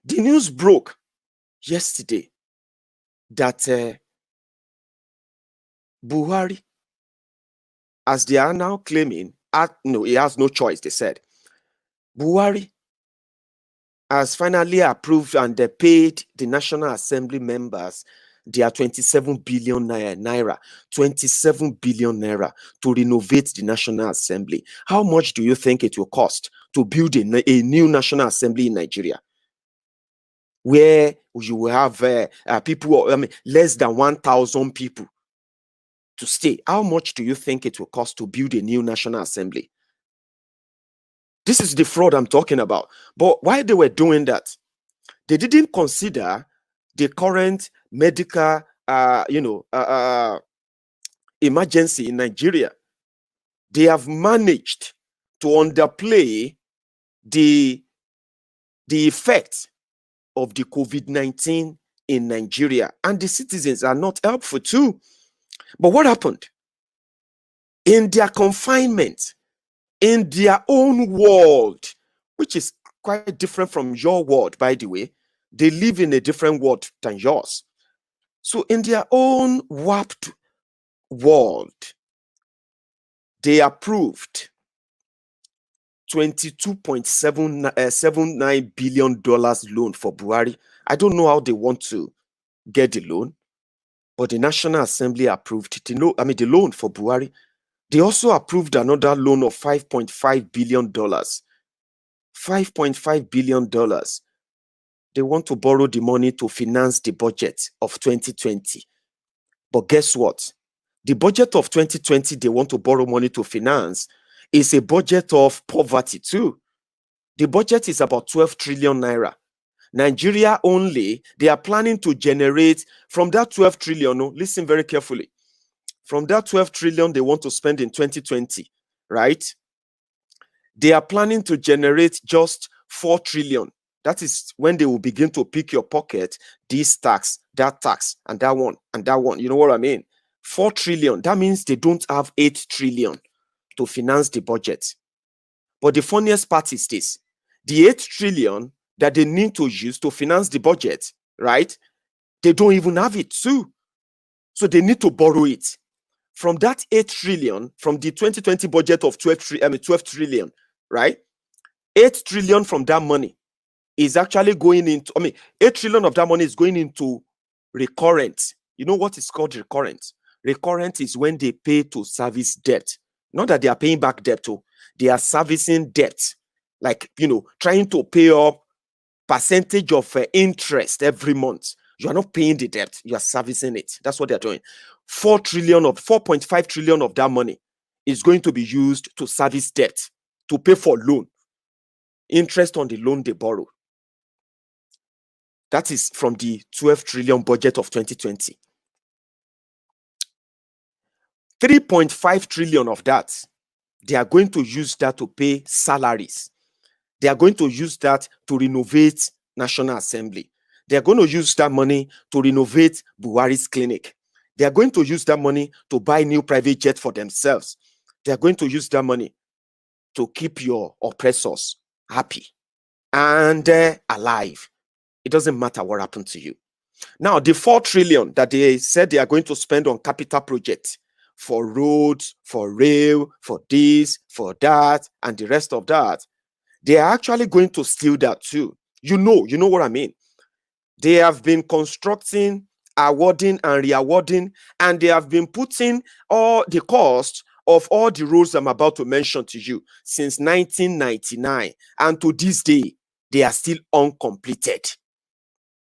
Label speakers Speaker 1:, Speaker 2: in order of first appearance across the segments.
Speaker 1: The news broke yesterday that Buhari, as they are now claiming, no, he has no choice, they said. Buhari has finally approved and paid the National Assembly members their 27 billion naira, 27 billion naira to renovate the National Assembly. How much do you think it will cost to build a new National Assembly in Nigeria, where you will have people, less than 1,000 people to stay? How much do you think it will cost to build a new National Assembly? This is the fraud I'm talking about. But while they were doing that, they didn't consider the current medical, emergency in Nigeria. They have managed to underplay the effect of the COVID-19 in Nigeria, and the citizens are not helpful too. But what happened? In their confinement, in their own world, which is quite different from your world, by the way, they live in a different world than yours. So in their own warped world, they approved $22.79 billion loan for Buhari. I don't know how they want to get the loan, but the National Assembly approved the loan for Buhari. They also approved another loan of $5.5 billion. $5.5 billion. They want to borrow the money to finance the budget of 2020. But guess what? The budget of 2020 they want to borrow money to finance is a budget of poverty too. The budget is about 12 trillion naira. Nigeria only, they are planning to generate from that 12 trillion, listen very carefully, from that 12 trillion they want to spend in 2020, right? They are planning to generate just 4 trillion. That is when they will begin to pick your pocket, this tax, and that one, and that one. You know what I mean? 4 trillion. That means they don't have 8 trillion to finance the budget. But the funniest part is this. The 8 trillion that they need to use to finance the budget, right? They don't even have it too. So they need to borrow it. From that 8 trillion, from the 2020 budget of 12 trillion, right? 8 trillion from that money is actually going into, 8 trillion of that money is going into recurrent. You know what is called recurrent? Recurrent is when they pay to service debt. Not that they are paying back debt, they are servicing debt. Like, trying to pay up percentage of interest every month. You are not paying the debt, you are servicing it. That's what they're doing. 4.5 trillion of that money is going to be used to service debt, to pay for loan, interest on the loan they borrow. That is from the 12 trillion budget of 2020. 3.5 trillion of that, they are going to use that to pay salaries. They are going to use that to renovate National Assembly. They are going to use that money to renovate Buhari's clinic. They are going to use that money to buy new private jet for themselves. They are going to use that money to keep your oppressors happy and alive. It doesn't matter what happened to you. Now, the 4 trillion that they said they are going to spend on capital projects, for roads, for rail, for this, for that, and the rest of that, they are actually going to steal that too. You know what I mean? They have been constructing, awarding, and re-awarding, and they have been putting all the cost of all the roads I'm about to mention to you since 1999. And to this day, they are still uncompleted.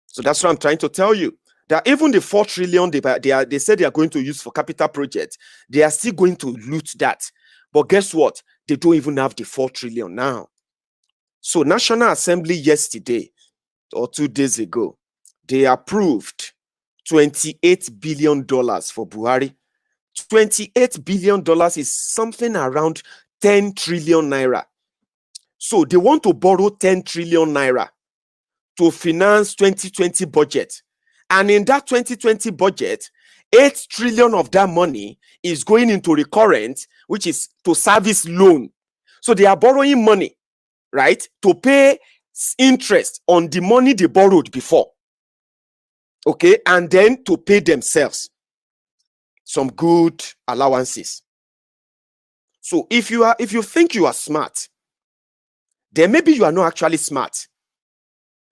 Speaker 1: So that's what I'm trying to tell you. That even the 4 trillion they said they are going to use for capital projects, they are still going to loot that. But guess what? They don't even have the 4 trillion now. So National Assembly yesterday or 2 days ago, they approved $28 billion for Buhari. $28 billion is something around 10 trillion naira. So they want to borrow 10 trillion naira to finance 2020 budget. And in that 2020 budget, 8 trillion of that money is going into recurrent, which is to service loan. So they are borrowing money, right, to pay interest on the money they borrowed before. Okay, and then to pay themselves some good allowances. So if you think you are smart, then maybe you are not actually smart.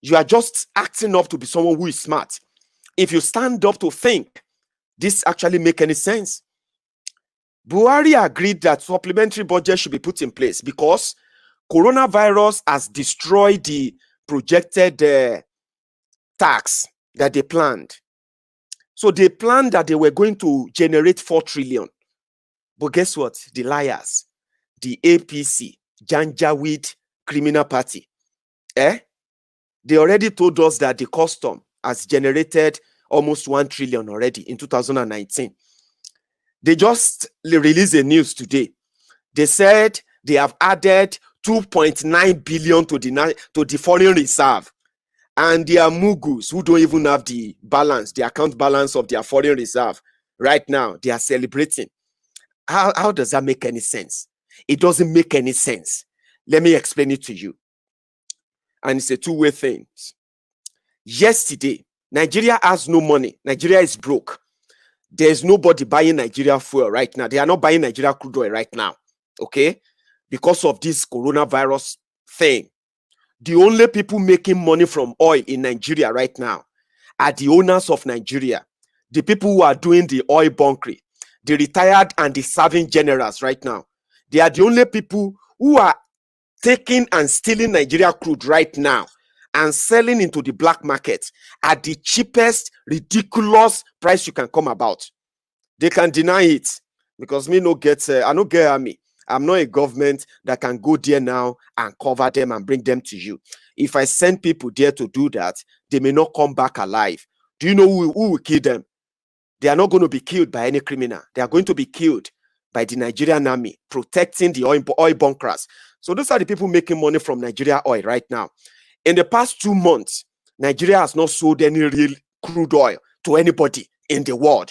Speaker 1: You are just acting up to be someone who is smart. If you stand up to think, this actually make any sense? Buhari agreed that supplementary budget should be put in place because coronavirus has destroyed the projected tax that they planned. So they planned that they were going to generate 4 trillion. But guess what? The liars, the APC, Janjaweed criminal party, they already told us that the custom has generated almost 1 trillion already in 2019. They just released a news today. They said they have added 2.9 billion to the foreign reserve. And their mugus who don't even have the balance, the account balance of their foreign reserve right now, they are celebrating. How does that make any sense? It doesn't make any sense. Let me explain it to you. And it's a two-way thing. Yesterday, Nigeria has no money. Nigeria is broke. There's nobody buying Nigeria fuel right now. They are not buying Nigeria crude oil right now. Okay? Because of this coronavirus thing. The only people making money from oil in Nigeria right now are the owners of Nigeria, the people who are doing the oil bunkering, the retired and the serving generals right now. They are the only people who are taking and stealing Nigeria crude right now and selling into the black market at the cheapest, ridiculous price you can come about. They can deny it because me no get, I no get army. I'm not a government that can go there now and cover them and bring them to you. If I send people there to do that, they may not come back alive. Do you know who will kill them? They are not going to be killed by any criminal. They are going to be killed by the Nigerian army protecting the oil bunkers. So those are the people making money from Nigeria oil right now. In the past 2 months, Nigeria has not sold any real crude oil to anybody in the world.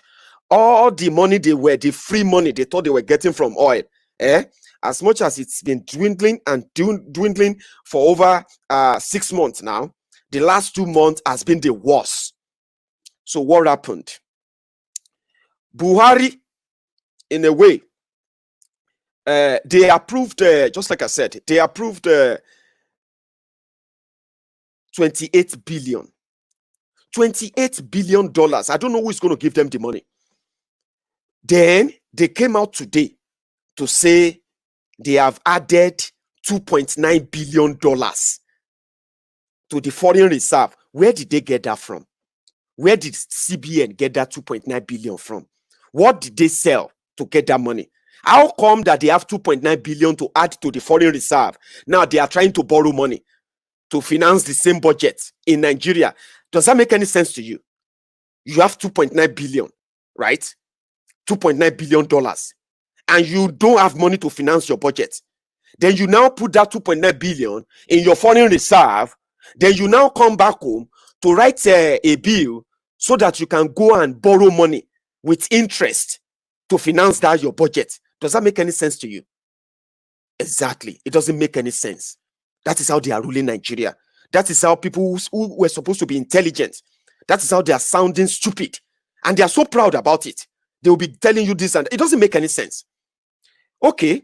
Speaker 1: All the money the free money they thought they were getting from oil, as much as it's been dwindling and dwindling for over 6 months now, the last 2 months has been the worst. So what happened? Buhari, in a way, they approved, just like I said, they approved 28 billion. $28 billion. I don't know who is going to give them the money. Then they came out today to say they have added $2.9 billion to the foreign reserve. Where did they get that from? Where did CBN get that 2.9 billion from? What did they sell to get that money? How come that they have 2.9 billion to add to the foreign reserve? Now they are trying to borrow money to finance the same budget in Nigeria. Does that make any sense to you? You have 2.9 billion, right? $2.9 billion. And you don't have money to finance your budget. Then you now put that 2.9 billion in your foreign reserve. Then you now come back home to write a bill so that you can go and borrow money with interest to finance that your budget. Does that make any sense to you? Exactly. It doesn't make any sense. That is how they are ruling Nigeria. That is how people who were supposed to be intelligent, that is how they are sounding stupid. And they are so proud about it. They will be telling you this and it doesn't make any sense. Okay.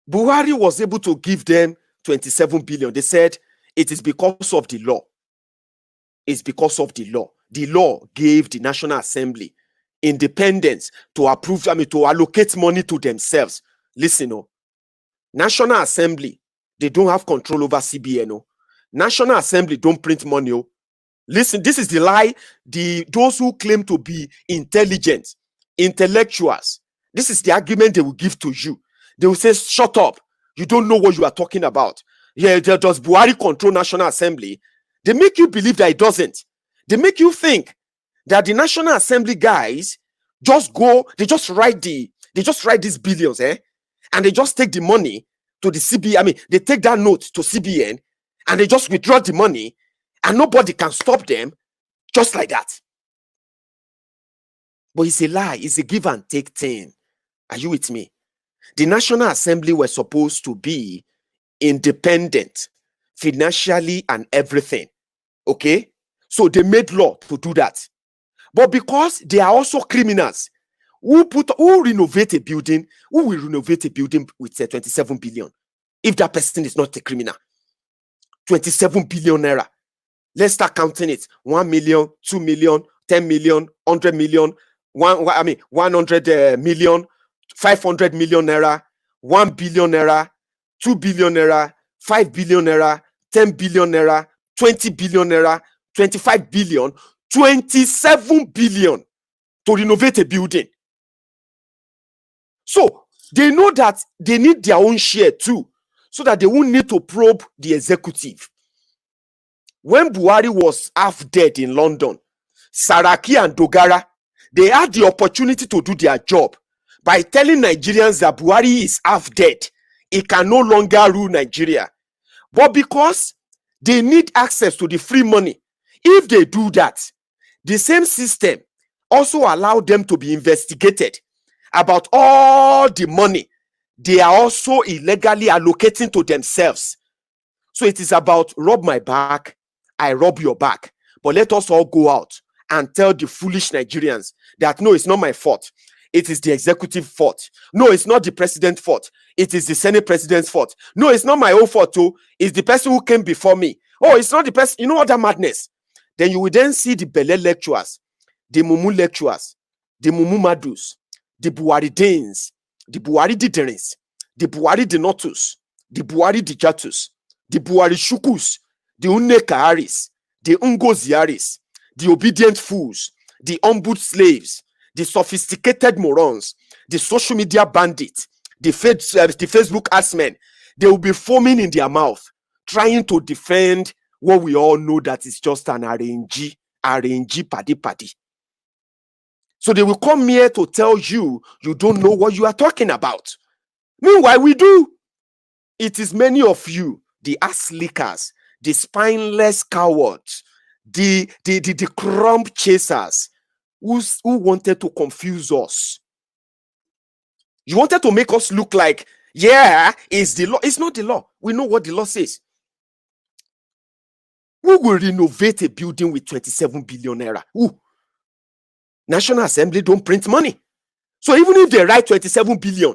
Speaker 1: Buhari was able to give them 27 billion. They said it is because of the law. It's because of the law. The law gave the National Assembly independence to approve, to allocate money to themselves. Listen, National Assembly, they don't have control over CBN. National Assembly don't print money. Listen, this is the lie. Those who claim to be intelligent, intellectuals, this is the argument they will give to you. They will say, shut up. You don't know what you are talking about. Yeah, does Buhari control National Assembly? They make you believe that it doesn't. They make you think that the National Assembly guys just go, they just write these billions, and they just take the money to the CBN. They take that note to CBN and they just withdraw the money and nobody can stop them just like that. But it's a lie. It's a give and take thing. Are you with me? The National Assembly were supposed to be independent financially and everything. Okay? So they made law to do that. But because they are also criminals, who renovate a building, who will renovate a building with 27 billion? If that person is not a criminal. 27 billion naira. Let's start counting it. 1 million, 2 million, 10 million, 100 million, 100 million, 500 million naira, 1 billion naira, 2 billion naira, 5 billion naira, 10 billion naira, 20 billion naira, 25 billion, 27 billion to renovate a building. So they know that they need their own share too, so that they won't need to probe the executive. When Buhari was half dead in London, Saraki and Dogara, they had the opportunity to do their job by telling Nigerians that Buhari is half dead. He can no longer rule Nigeria. But because they need access to the free money, if they do that, the same system also allow them to be investigated about all the money they are also illegally allocating to themselves. So it is about rob my back, I rob your back. But let us all go out and tell the foolish Nigerians that no, it's not my fault. It is the executive fault. No, it's not the president's fault. It is the Senate president's fault. No, it's not my own fault too. It's the person who came before me. Oh, it's not the person. You know what that madness? Then you will then see the Bele lecturers, the Mumu lecturers, the Mumu Madus, the Buhari Danes, the Buhari Diderins, the Buhari Denotus, the Buhari Dijatus, the Buhari Shukus, the Unekaharis, the Ungoziaris, the obedient fools, the humbled slaves, the sophisticated morons, the social media bandits, the Facebook assmen. They will be foaming in their mouth, trying to defend what we all know that is just an RNG paddy. So they will come here to tell you, you don't know what you are talking about. Meanwhile, we do. It is many of you, the ass lickers, the spineless cowards, the crumb chasers, who wanted to confuse us. You wanted to make us look like, yeah, it's the law. It's not the law. We know what the law says. Who will renovate a building with 27 billion naira? Who? National Assembly don't print money. So even if they write 27 billion,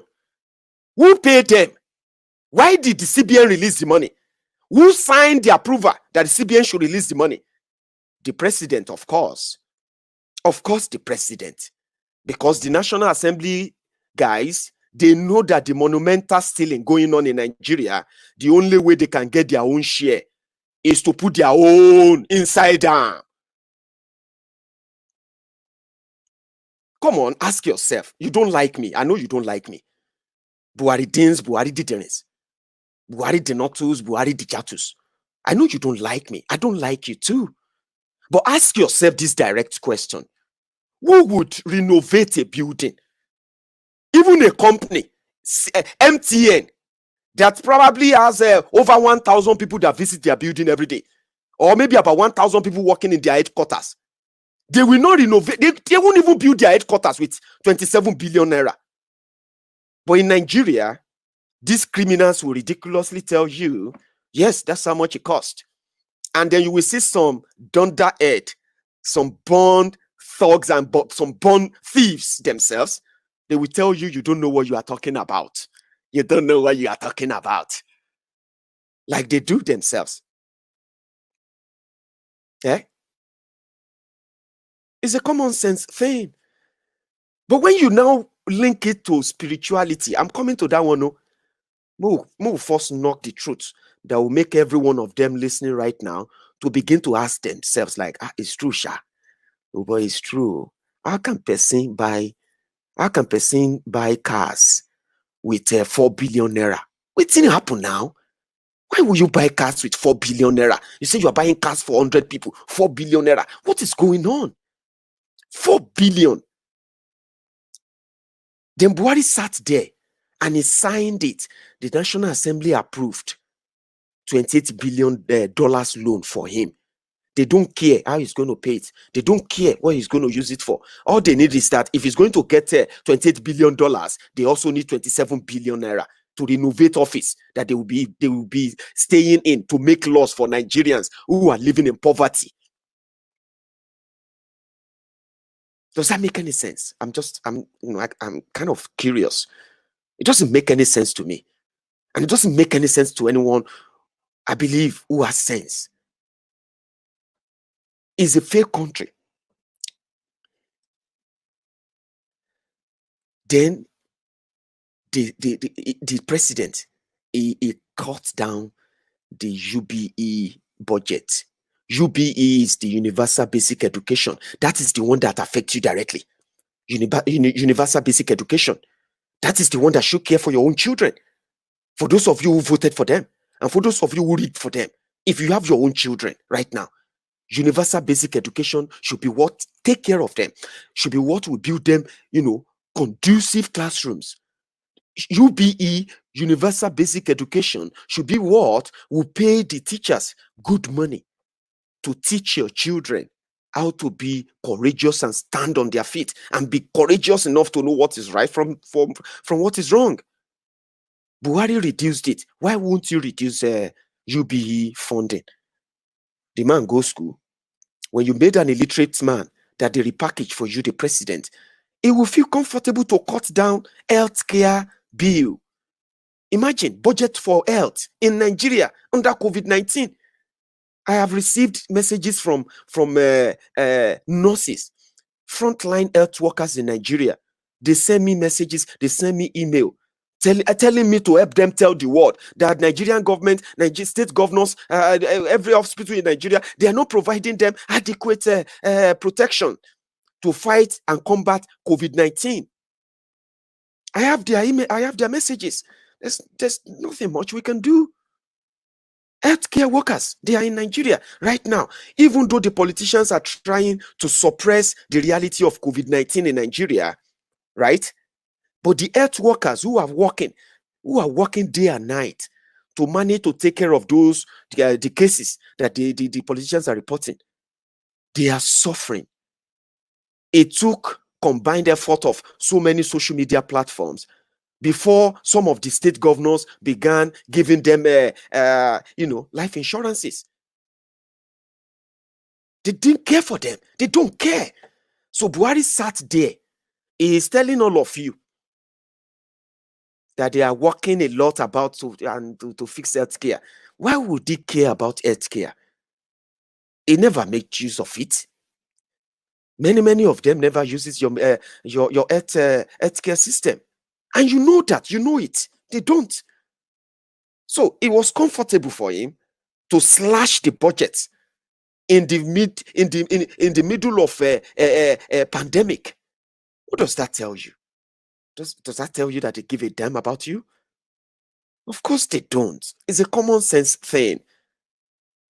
Speaker 1: who paid them? Why did the CBN release the money? Who signed the approval that the CBN should release the money? The president, of course. Of course, the president. Because the National Assembly guys, they know that the monumental stealing going on in Nigeria, the only way they can get their own share is to put their own inside down. Come on, ask yourself. You don't like me. I know you don't like me. Buhari Dins, Buhari Diderins, Buhari Denotus, Buhari Dijatus. I know you don't like me. I don't like you too. But ask yourself this direct question. Who would renovate a building? Even a company, MTN, that probably has over 1,000 people that visit their building every day. Or maybe about 1,000 people working in their headquarters. They will not renovate. They won't even build their headquarters with 27 billion naira. But in Nigeria, these criminals will ridiculously tell you, yes, that's how much it cost. And then you will see some dunderhead, some born thugs and some born thieves themselves. They will tell you, you don't know what you are talking about. You don't know what you are talking about. Like they do themselves. Yeah? It's a common sense thing. But when you now link it to spirituality, I'm coming to that one. We'll first knock the truth that will make every one of them listening right now to begin to ask themselves, like, it's true, Sha. Oh boy, it's true. How can person buy cars with 4 billion naira? What didn't happen now? Why will you buy cars with 4 billion naira? You say you are buying cars for 100 people, 4 billion naira. What is going on? 4 billion. Then Buhari sat there and he signed it. The National Assembly approved $28 billion loan for him. They don't care how he's going to pay it. They don't care what he's going to use it for. All they need is that if he's going to get $28 billion, they also need 27 billion naira. to renovate office that they will be staying in to make laws for Nigerians who are living in poverty. Does that make any sense? I'm kind of curious. It doesn't make any sense to me. And it doesn't make any sense to anyone, I believe, who has sense. It's a fair country. Then the president, he cut down the UBE budget. UBE is the Universal Basic Education. That is the one that affects you directly. Universal Basic Education. That is the one that should care for your own children. For those of you who voted for them, and for those of you who read for them, if you have your own children right now, Universal Basic Education should be what take care of them, should be what will build them, conducive classrooms. UBE, Universal Basic Education, should be what will pay the teachers good money to teach your children how to be courageous and stand on their feet and be courageous enough to know what is right from what is wrong. Buhari reduced it. Why won't you reduce UBE funding? The man goes school. When you made an illiterate man that they repackage for you, the president, it will feel comfortable to cut down healthcare bill. Imagine budget for health in Nigeria under COVID-19. I have received messages from nurses, frontline health workers in Nigeria. They send me messages, they send me email, telling me to help them tell the world that Nigerian government, state governors, every hospital in Nigeria, they are not providing them adequate protection to fight and combat COVID-19. I have their email, I have their messages. There's nothing much we can do. Healthcare workers, they are in Nigeria right now. Even though the politicians are trying to suppress the reality of COVID-19 in Nigeria, right? But the health workers who are working day and night to manage to take care of those the cases that the politicians are reporting, they are suffering. It took combined effort of so many social media platforms before some of the state governors began giving them life insurances. They didn't care for them. They don't care. So Buhari sat there. He is telling all of you that they are working a lot about to fix healthcare. Why would he care about healthcare? He never makes use of it. Many of them never uses your healthcare system. And you know that, you know it. They don't. So it was comfortable for him to slash the budget in the middle of a pandemic. What does that tell you? Does that tell you that they give a damn about you? Of course they don't. It's a common sense thing.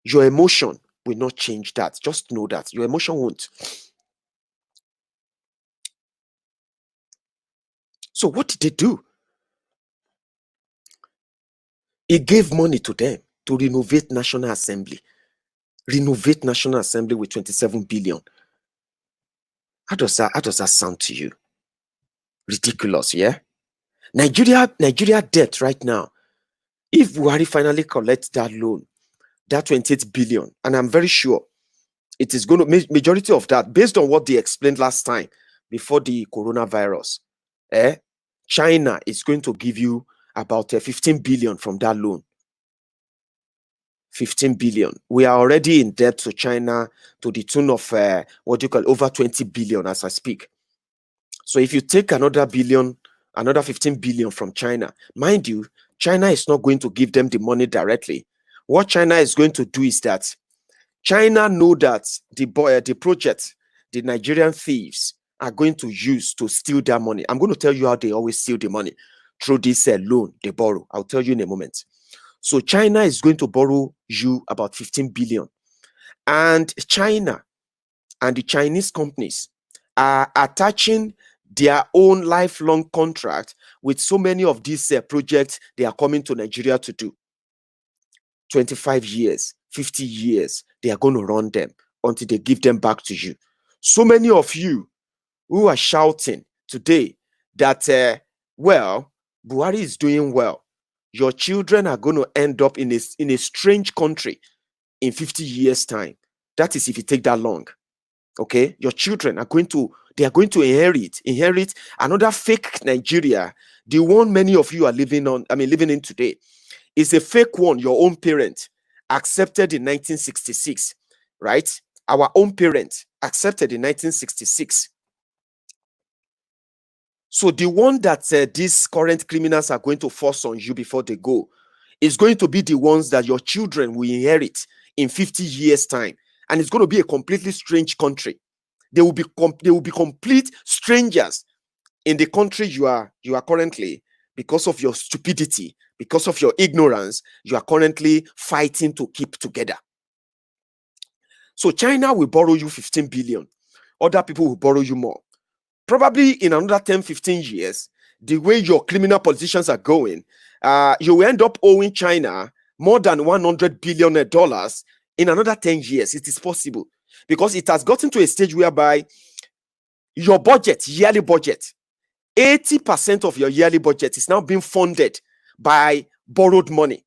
Speaker 1: Your emotion will not change that. Just know that. Your emotion won't. So what did they do? He gave money to them to renovate National Assembly. Renovate National Assembly with 27 billion. How does that sound to you? Ridiculous, yeah? Nigeria debt right now, if Buhari finally collects that loan, that 28 billion, and I'm very sure it is going to, majority of that, based on what they explained last time before the coronavirus, China is going to give you about 15 billion from that loan. 15 billion. We are already in debt to China to the tune of over 20 billion as I speak. So if you take another 15 billion from China, mind you, China is not going to give them the money directly. What China is going to do is that China know that the project, the Nigerian thieves are going to use to steal their money. I'm going to tell you how they always steal the money through this loan they borrow. I'll tell you in a moment. So China is going to borrow you about 15 billion. And China and the Chinese companies are attaching their own lifelong contract with so many of these projects they are coming to Nigeria to do. 25 years, 50 years, they are going to run them until they give them back to you. So many of you who are shouting today that, Buhari is doing well. your children are going to end up in a strange country in 50 years' time. That is if it take that long. Okay, your children are going to inherit another fake Nigeria, the one many of you are living in today. Is a fake one your own parent accepted in 1966, right? Our own parent accepted in 1966. So the one that these current criminals are going to force on you before they go is going to be the ones that your children will inherit in 50 years' time, and it's going to be a completely strange country. They will be complete strangers in the country you are currently, because of your stupidity, because of your ignorance. You are currently fighting to keep together. So China will borrow you 15 billion. Other people will borrow you more. Probably in another 10, 15 years, the way your criminal politicians are going, you will end up owing China more than $100 billion in another 10 years. It is possible, because it has gotten to a stage whereby your budget, yearly budget, 80% of your yearly budget is now being funded by borrowed money.